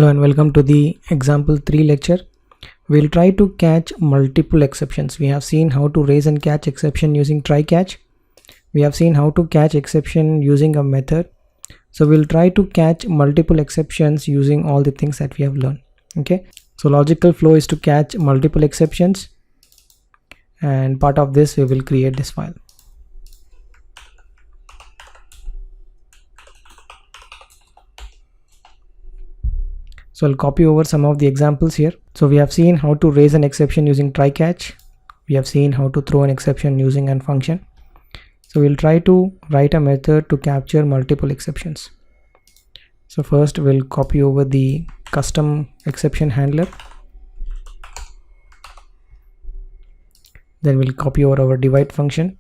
Hello and welcome to the example 3 lecture. We'll try to catch multiple exceptions. We have seen how to raise and catch exception using try catch. We have seen how to catch exception using a method. So we'll try to catch multiple exceptions using all the things that we have learned. Okay, so logical flow is to catch multiple exceptions, and part of this we will create this file. So I'll copy over some of the examples here. So we have seen how to raise an exception using try catch. We have seen how to throw an exception using an function. So we'll try to write a method to capture multiple exceptions. So first we'll copy over the custom exception handler. Then we'll copy over our divide function.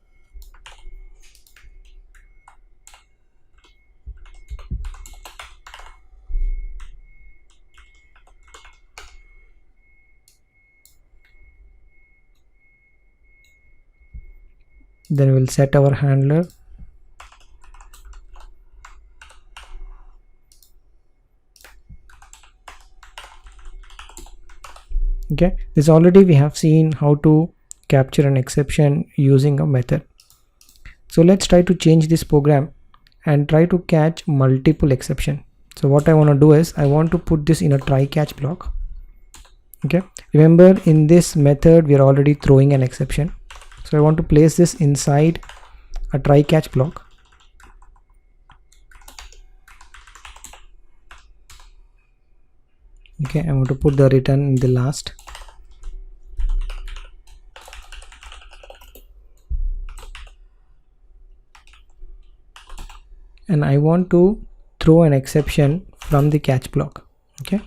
Then we'll set our handler. Okay, this already we have seen how to capture an exception using a method. So let's try to change this program and try to catch multiple exception. So what I want to do is I want to put this in a try catch block. Okay, remember in this method we are already throwing an exception. So I want to place this inside a try catch block. Okay, I want to put the return in the last. And I want to throw an exception from the catch block. Okay.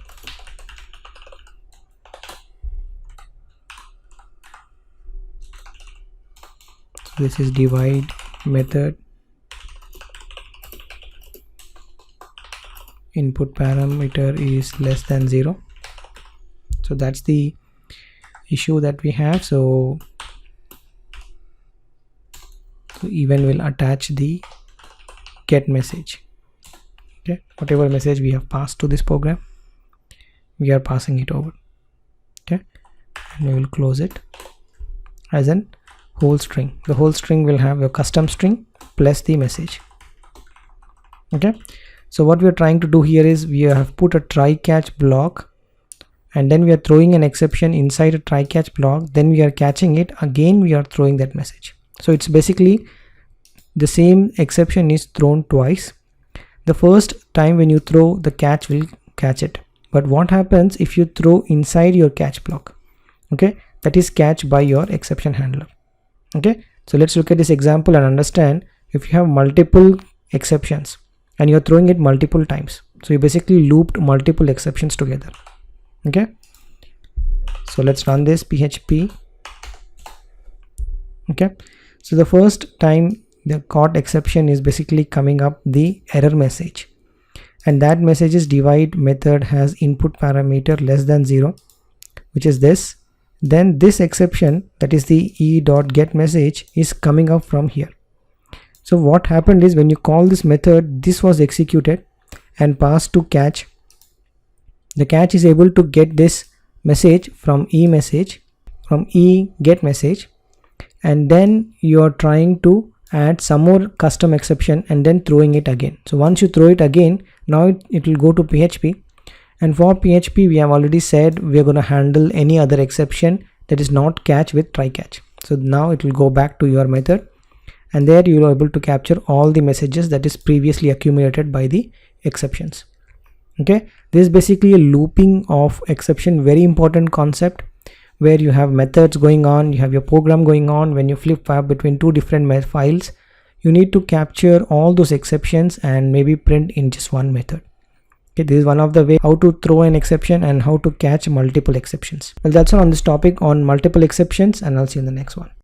This is divide method, input parameter is less than 0. So that's the issue that we have. So even will attach the get message. Okay, whatever message we have passed to this program, we are passing it over. Okay, and we will close it as an whole string. The whole string will have a custom string plus the message. Okay, so what we are trying to do here is we have put a try catch block, and then we are throwing an exception inside a try catch block, then we are catching it again, we are throwing that message. So it's basically the same exception is thrown twice. The first time when you throw, the catch will catch it, but what happens if you throw inside your catch block? Okay, that is catch by your exception handler. Okay, so let's look at this example and understand. If you have multiple exceptions and you're throwing it multiple times, so you basically looped multiple exceptions together. Okay, so let's run this PHP. Okay, so the first time the caught exception is basically coming up the error message, and that message is divide method has input parameter less than 0, which is this. Then this exception, that is the e.get message, is coming up from here. So what happened is when you call this method, this was executed and passed to catch. The catch is able to get this message from e-message, from e.get message, and then you are trying to add some more custom exception and then throwing it again. So once you throw it again, now it will go to PHP. And for PHP, we have already said we are going to handle any other exception that is not catch with try catch. So now it will go back to your method, and there you are able to capture all the messages that is previously accumulated by the exceptions. Okay, this is basically a looping of exception, very important concept, where you have methods going on, you have your program going on. When you flip between two different files, you need to capture all those exceptions and maybe print in just one method. Okay, this is one of the way how to throw an exception and how to catch multiple exceptions. Well, that's all on this topic on multiple exceptions, and I'll see you in the next one.